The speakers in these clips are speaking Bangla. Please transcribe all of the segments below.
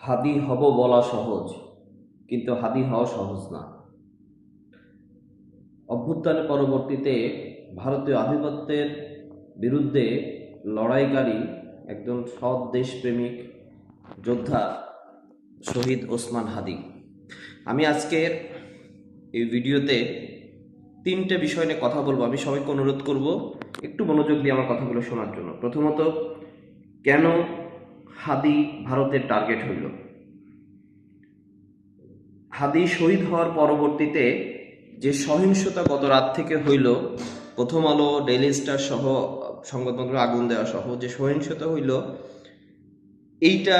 হাদি হব বলা সহজ, কিন্তু হাদি হওয়া সহজ না। অভ্যুত্থানের পরবর্তীতে ভারতীয় আধিপত্যের বিরুদ্ধে লড়াইকারী একজন সৎ দেশপ্রেমিক যোদ্ধা শহীদ ওসমান হাদি। আমি আজকের এই ভিডিওতে তিনটে বিষয় নিয়ে কথা বলবো। আমি সবাইকে অনুরোধ করব একটু মনোযোগ দিয়ে আমার কথাগুলো শোনার জন্য। প্রথমত, কেন হাদি ভারতের টার্গেট হইল? হাদি শহীদ হওয়ার পরবর্তীতে যে সহিংসতা গত রাত থেকে হইল, প্রথম আলো, ডেইলি স্টার সহ সংবাদপত্র আগুন দেওয়া সহ যে সহিংসতা হইল, এইটা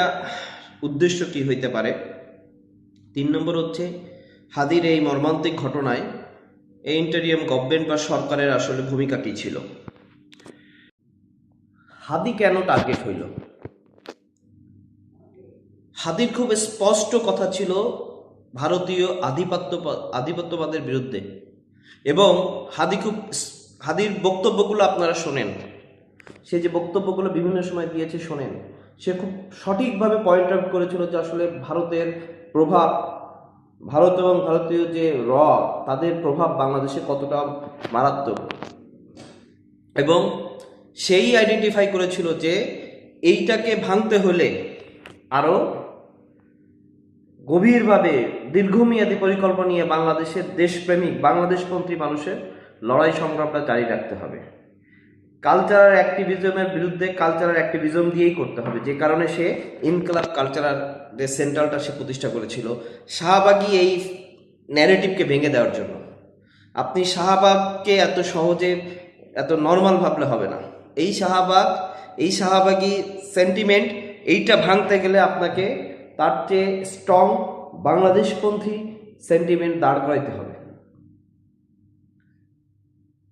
উদ্দেশ্য কি হইতে পারে? 3 নম্বর হচ্ছে, হাদির এই মর্মান্তিক ঘটনায় এই ইন্টারিয়াম গভর্নমেন্ট বা সরকারের আসলে ভূমিকা কি ছিল? হাদি কেন টার্গেট হইল? হাদির খুব স্পষ্ট কথা ছিল ভারতীয় আধিপত্যবাদের বিরুদ্ধে, এবং হাদির বক্তব্যগুলো আপনারা শোনেন। সে যে বক্তব্যগুলো বিভিন্ন সময় দিয়েছে শোনেন, সে খুব সঠিকভাবে পয়েন্ট আউট করেছিল যে আসলে ভারতের প্রভাব, ভারত এবং ভারতীয় যে তাদের প্রভাব বাংলাদেশে কতটা মারাত্মক, এবং সেই আইডেন্টিফাই করেছিল যে এইটাকে ভাঙতে হলে আরও গভীরভাবে দীর্ঘমেয়াদী পরিকল্পনা নিয়ে বাংলাদেশের দেশপ্রেমিক বাংলাদেশপন্থী মানুষের লড়াই সংগ্রামটা জারি রাখতে হবে। কালচারাল অ্যাক্টিভিজমের বিরুদ্ধে কালচারাল অ্যাক্টিভিজম দিয়েই করতে হবে, যে কারণে সে ইনকলাব কালচারাল যে সেন্ট্রালটা সে প্রতিষ্ঠা করেছিল শাহবাগী এই ন্যারেটিভকে ভেঙে দেওয়ার জন্য। আপনি শাহবাগকে এত সহজে এত নর্মাল ভাবলে হবে না। এই শাহবাগী সেন্টিমেন্ট, এইটা ভাঙতে গেলে আপনাকে তার চেয়ে স্ট্রং বাংলাদেশপন্থী সেন্টিমেন্ট দাঁড় করাইতে হবে।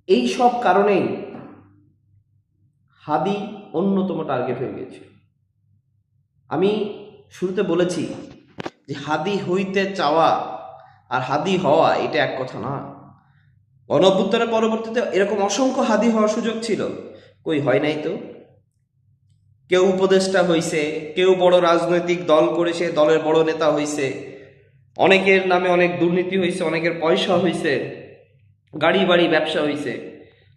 এই সব কারণেই হাদি অন্যতম টার্গেট হয়ে গিয়েছিল। আমি শুরুতে বলেছি যে হাদি হইতে চাওয়া আর হাদি হওয়া এটা এক কথা না। গণঅভ্যুত্থানের পরবর্তীতে এরকম অসংখ্য হাদি হওয়ার সুযোগ ছিল, কই হয় নাই তো। কেউ উপদেষ্টা হইছে, কেউ বড় রাজনৈতিক দল করেছে, দলের বড় নেতা হইছে, অনেকের নামে অনেক দুর্নীতি হইছে, অনেকের পয়সা হইছে, গাড়ি বাড়ি ব্যবসা হইছে।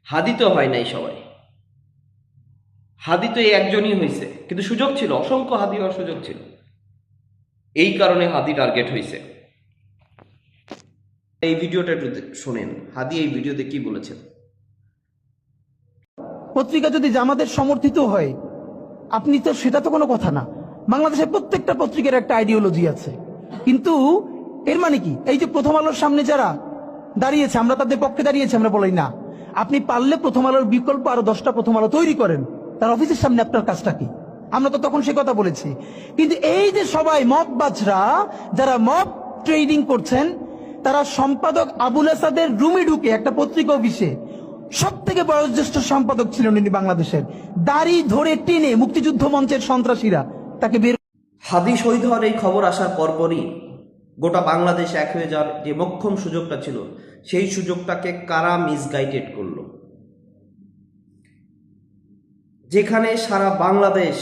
হাদি তো হয় নাই সবাই। হাদি তো এই একজনই হইছে, কিন্তু সুযোগ ছিল, অসংখ্য হাদি হওয়ার সুযোগ ছিল। এই কারণে হাদি টার্গেট হইছে। এই ভিডিওটা একটু শোনেন, হাদি এই ভিডিওতে কি বলেছেন। পত্রিকা যদি জামাতের সমর্থিত হয়, আপনি তো সেটা তো কোনো কথা না। বাংলাদেশের প্রত্যেকটা পত্রিকার একটা আইডিওলজি আছে, কিন্তু এর মানে কি? এই যে প্রথম আলোর সামনে যারা দাঁড়িয়েছে, আমরা তাদের পক্ষে দাঁড়িয়েছি, আমরা বলি না। আপনি পারলে প্রথম আলোর বিকল্প আরো 10টা প্রথম আলো তৈরি করেন, তার অফিসের সামনে আপনার কাজটা কি? আমরা তো তখন সে কথা বলেছি। কিন্তু এই যে সবাই মববাজরা, যারা মব ট্রেডিং করছেন, তারা সম্পাদক আবুল আসাদের রুমে ঢুকে একটা পত্রিকা অফিসে, সব থেকে বয়োজ্যেষ্ঠ সম্পাদক ছিলেন উনি বাংলাদেশের, দাড়ি ধরে টেনে মুক্তিযুদ্ধ মঞ্চের সন্ত্রাসীরা তাকে বের। হাদি শহীদ হওয়ার এই খবর আসার পরপরই গোটা বাংলাদেশ এক হয়ে যাওয়ার যে মোক্ষম সুযোগটা ছিল, সেই সুযোগটাকে কারা মিসগাইডেড করলো? যেখানে সারা বাংলাদেশ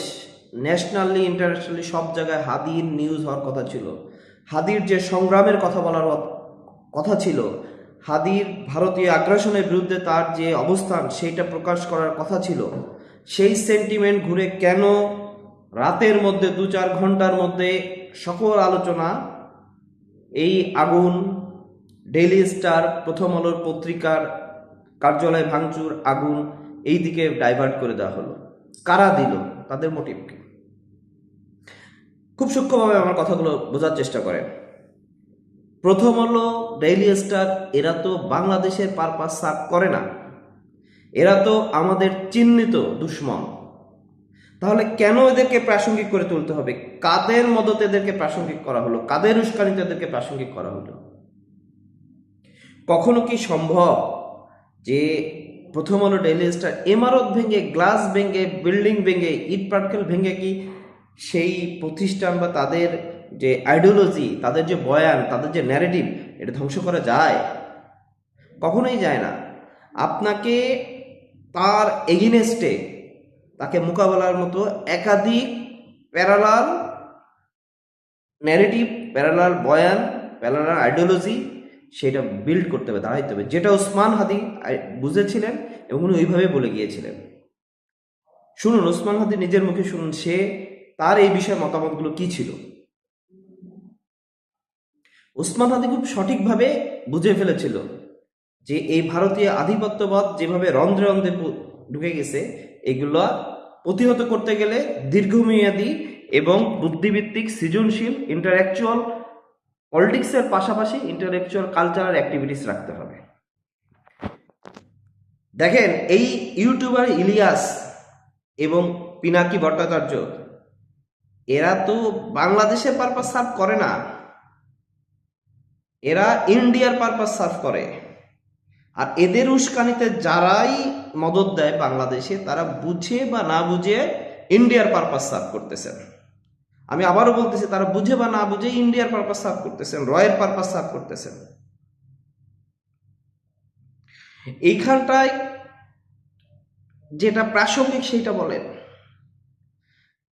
ন্যাশনালি ইন্টারন্যাশনালি সব জায়গায় হাদির নিউজ হওয়ার কথা ছিল, হাদির যে সংগ্রামের কথা বলার কথা ছিল, হাদির ভারতীয় আগ্রাসনের বিরুদ্ধে তার যে অবস্থান সেইটা প্রকাশ করার কথা ছিল, সেই সেন্টিমেন্ট ঘুরে কেন রাতের মধ্যে 2-4 ঘন্টার মধ্যে সকল আলোচনা এই আগুন, ডেইলি স্টার, প্রথম আলোর পত্রিকার কার্যালয় ভাঙচুর, আগুন, এই দিকে ডাইভার্ট করে দেওয়া হলো? কারা দিল? তাদের মোটিভ কি? খুব সূক্ষ্মভাবে আমার কথাগুলো বোঝার চেষ্টা করেন। প্রথম আলো, ডেইলি স্টার, এরা তো বাংলাদেশের পারপাস সার্ভ করে না, এরা তো আমাদের চিহ্নিত দুশ্মন। তাহলে কেন এদেরকে প্রাসঙ্গিক করে তুলতে হবে? কাদের মদতে এদেরকে প্রাসঙ্গিক করা হলো? কাদের উস্কানিতে এদেরকে প্রাসঙ্গিক করা হলো? কখনো কি সম্ভব যে প্রথম আলো, ডেইলি স্টার ইমারত ভেঙে, গ্লাস ভেঙে, বিল্ডিং ভেঙে, ইট পাটকেল ভেঙে কি সেই প্রতিষ্ঠান বা তাদের যে আইডিওলজি, তাদের যে বয়ান, তাদের যে ন্যারেটিভ, এটা ধ্বংস করা যায়? কখনোই যায় না। আপনাকে তার এগেইনস্টে, তাকে মোকাবেলার মতো একাধিক প্যারালাল ন্যারেটিভ, প্যারালাল বয়ান, প্যারালাল আইডিওলজি, সেটা বিল্ড করতে হবে, দাঁড়াইতে হবে, যেটা ওসমান হাদি বুঝেছিলেন এবং উনি ওইভাবে বলে গিয়েছিলেন। শুনুন, ওসমান হাদি নিজের মুখে শুনুন, সে তার এই বিষয়ে মতামতগুলো কি ছিল। ওসমান হাদি খুব সঠিকভাবে বুঝে ফেলেছিল যে এই ভারতীয় আধিপত্যবাদ যেভাবে রন্ধ্রে রন্ধ্রে ঢুকে গেছে, এগুলো প্রতিহত করতে গেলে দীর্ঘমেয়াদী এবং বুদ্ধিভিত্তিক, সৃজনশীল, ইন্টালেকচুয়াল পলিটিক্সের পাশাপাশি ইন্টালেকচুয়াল কালচারাল অ্যাক্টিভিটিস রাখতে হবে। দেখেন, এই ইউটিউবার ইলিয়াস এবং পিনাকি ভট্টাচার্য, এরা তো বাংলাদেশের পারপাস সার্ভ করে না, এরা ইন্ডিয়ার পারপাস সার্ভ করে। আর এদের উস্কানিতে যারাই মদত দেয় বাংলাদেশে, তারা বুঝে বা না বুঝে ইন্ডিয়ার পারপাস সার্ভ করতেছেন। আমি আবারও বলতেছি, তারা বুঝে বা না বুঝে ইন্ডিয়ার পারপাস সার্ভ করতেছেন, রয়ের পারপাস সার্ভ করতেছেন। এইখানটায় যেটা প্রাসঙ্গিক সেটা বলেন,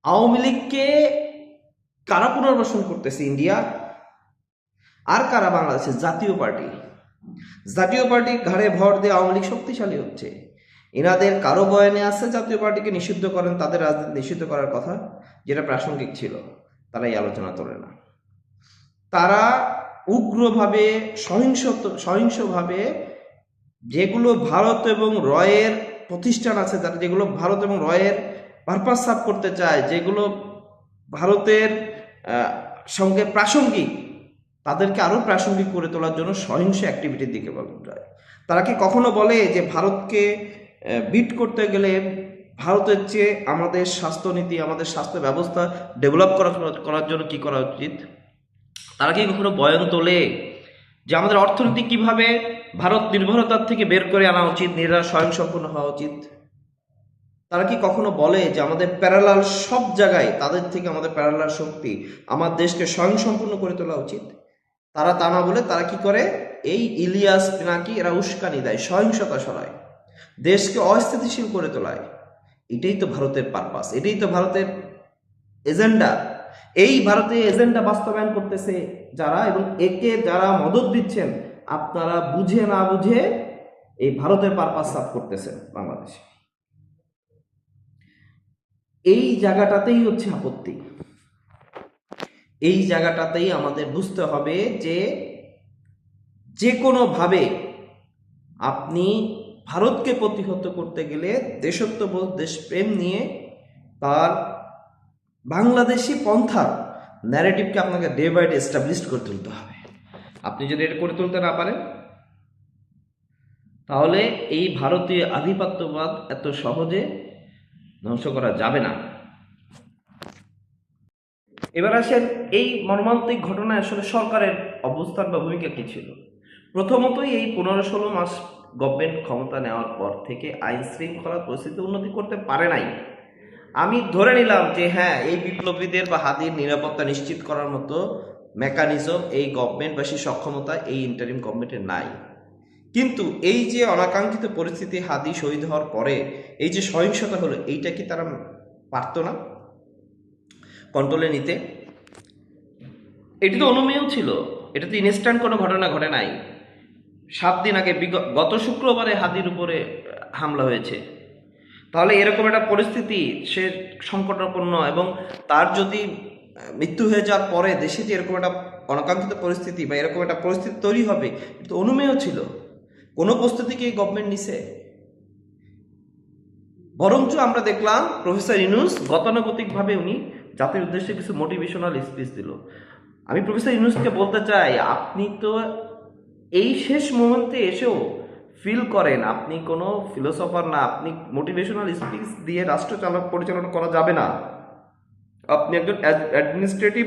আওয়ামী লীগকে কারা পুনর্বাসন করতেছে? ইন্ডিয়া। আর কারা? বাংলাদেশের জাতীয় পার্টি। জাতীয় পার্টির ঘাড়ে ভর দিয়ে আওয়ামী লীগ শক্তিশালী হচ্ছে। এনাদের কারো বয়ানে আছে জাতীয় পার্টিকে নিষিদ্ধ করেন, তাদের রাজনীতি নিষিদ্ধ করার কথা, যেটা প্রাসঙ্গিক ছিল, তারা এই আলোচনা তোলে না। তারা উগ্রভাবে সহিংসভাবে যেগুলো ভারত এবং রয়ের প্রতিষ্ঠান আছে, তারা যেগুলো ভারত এবং রয়ের পারপাস সার্ভ করতে চায়, যেগুলো ভারতের সঙ্গে প্রাসঙ্গিক, তাদেরকে আরো প্রাসঙ্গিক করে তোলার জন্য সহিংস অ্যাক্টিভিটির দিকে বলা যায়। তারা কি কখনো বলে যে ভারতকে বিট করতে গেলে ভারতের চেয়ে আমাদের স্বাস্থ্যনীতি, আমাদের স্বাস্থ্য ব্যবস্থা ডেভেলপ করার জন্য কি করা উচিত? তারা কি কখনো বয়ান তোলে যে আমাদের অর্থনীতি কিভাবে ভারত নির্ভরতার থেকে বের করে আনা উচিত, নিজেরা স্বয়ংসম্পূর্ণ হওয়া উচিত? তারা কি কখনো বলে যে আমাদের প্যারালাল সব জায়গায় তাদের থেকে আমাদের প্যারালাল শক্তি আমার দেশকে স্বয়ংসম্পূর্ণ করে তোলা উচিত? তারা তা না বলে তারা কি করে? এই ইলিয়াস পিনাকি এরা উস্কানি দেয়, সহিংসতা সরায়, দেশকে অস্থিতিশীল করে তোলায়। এটাই তো ভারতের পারপাস, এটাই তো ভারতের এজেন্ডা। এই ভারতীয় এজেন্ডা বাস্তবায়ন করতেছে যারা, এবং একে যারা মদত দিচ্ছেন, আপনারা বুঝে না বুঝে এই ভারতের পারপাস সাফ করতেছেন বাংলাদেশে। এই জায়গাটাতেই হচ্ছে আপত্তি। এই জায়গাটাতেই আমাদের বুঝতে হবে যে যে কোনোভাবে আপনি ভারতকে প্রতিহত করতে গেলে দেশত্ববোধ, দেশপ্রেম নিয়ে তার বাংলাদেশি পন্থার ন্যারেটিভকে আপনাকে ডে বাই ডে এস্টাবলিশ করে তুলতে হবে। আপনি যদি এটা করে তুলতে না পারেন, তাহলে এই ভারতীয় আধিপত্যবাদ এত সহজে ধ্বংস করা যাবে না। এবার আসেন, এই মর্মান্তিক ঘটনায় আসলে সরকারের অবস্থান বা ভূমিকা কি ছিল? প্রথমতই এই 15-16 মাস গভর্নমেন্ট ক্ষমতা নেওয়ার পর থেকে আইন শৃঙ্খলা পরিস্থিতি উন্নতি করতে পারে নাই। আমি ধরে নিলাম যে হ্যাঁ, এই বিপ্লবীদের বা হাদির নিরাপত্তা নিশ্চিত করার মতো মেকানিজম এই গভর্নমেন্ট বা সেই সক্ষমতা এই ইন্টারিম গভর্নমেন্টের নাই। কিন্তু এই যে অনাকাঙ্ক্ষিত পরিস্থিতি, হাদি শহীদ হওয়ার পরে এই যে সহিংসতা হলো, এইটা কি তারা পারতো না কন্ট্রোলে নিতে? এটি তো অনুমেয় ছিল, এটা তো ইনস্ট্যান্ট কোনো ঘটনা ঘটে নাই। 7 দিন আগে গত শুক্রবারে হাদির উপরে হামলা হয়েছে। তাহলে এরকম একটা পরিস্থিতি, সে সংকটাপন্ন, এবং তার যদি মৃত্যু হয়ে যাওয়ার পরে দেশে যে এরকম একটা অনাকাঙ্ক্ষিত পরিস্থিতি বা এরকম একটা পরিস্থিতি তৈরি হবে, এটা তো অনুমেয় ছিল। কোনো প্রস্তুতি কি গভর্নমেন্ট নিছে? বরঞ্চ আমরা দেখলাম প্রফেসর ইউনূস গতানুগতিকভাবে উনি জাতির উদ্দেশ্যে কিছু মোটিভেশনাল স্পিচ দিল। আমি প্রফেসর ইউনূসকে বলতে চাই, আপনি তো এই শেষ মোমেন্টে এসেও ফিল করেন আপনি কোনো ফিলোসফার না, আপনি মোটিভেশনাল স্পিচ দিয়ে রাষ্ট্র পরিচালনা করা যাবে না। আপনি একজন অ্যাডমিনিস্ট্রেটিভ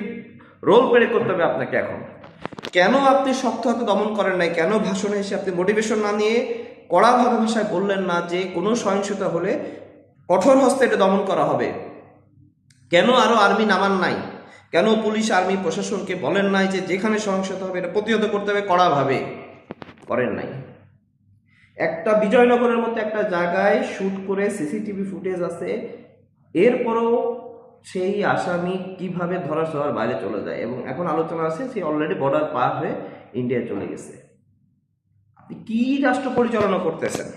রোল প্লে করতে হবে আপনাকে। এখন কেন আপনি শক্ত হাতে দমন করেন নাই? কেন ভাষণে এসে আপনি মোটিভেশন না নিয়ে কড়াভাবে ভাষায় বললেন না যে কোনো সহিংসতা হলে কঠোর হস্তে এটা দমন করা হবে? কেন আরো আর্মি নামান নাই? কেন পুলিশ, আর্মি, প্রশাসনকে বলেন নাই যে যেখানে সহিংসতা হবে এটা প্রতিহত করতে হবে কড়াভাবে? করেন নাই। একটা বিজয়নগরের মতো একটা জায়গায় শুট করে সিসিটিভি ফুটেজ আছে, এরপরেও সেই আসামি কিভাবে ধরা ছোঁয়ার বাইরে চলে যায়, এবং এখন আলোচনা আছে সে অলরেডি বর্ডার পার হয়ে ইন্ডিয়া চলে গেছে। আপনি কি রাষ্ট্র পরিচালনা করতেছেন?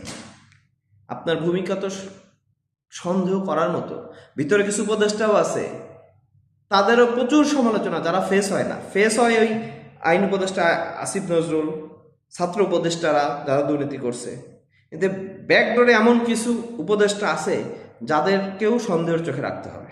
আপনার ভূমিকা তো সন্দেহ করার মতো। ভিতরে কিছু উপদেষ্টাও আছে, তাদেরও প্রচুর সমালোচনা, যারা ফেস হয় না, ফেস হয় ওই আইন উপদেষ্টা আসিফ নজরুল, ছাত্র উপদেষ্টারা যারা দুর্নীতি করছে। কিন্তু ব্যাকডোরে এমন কিছু উপদেষ্টা আছে যাদেরকেও সন্দেহের চোখে রাখতে হবে।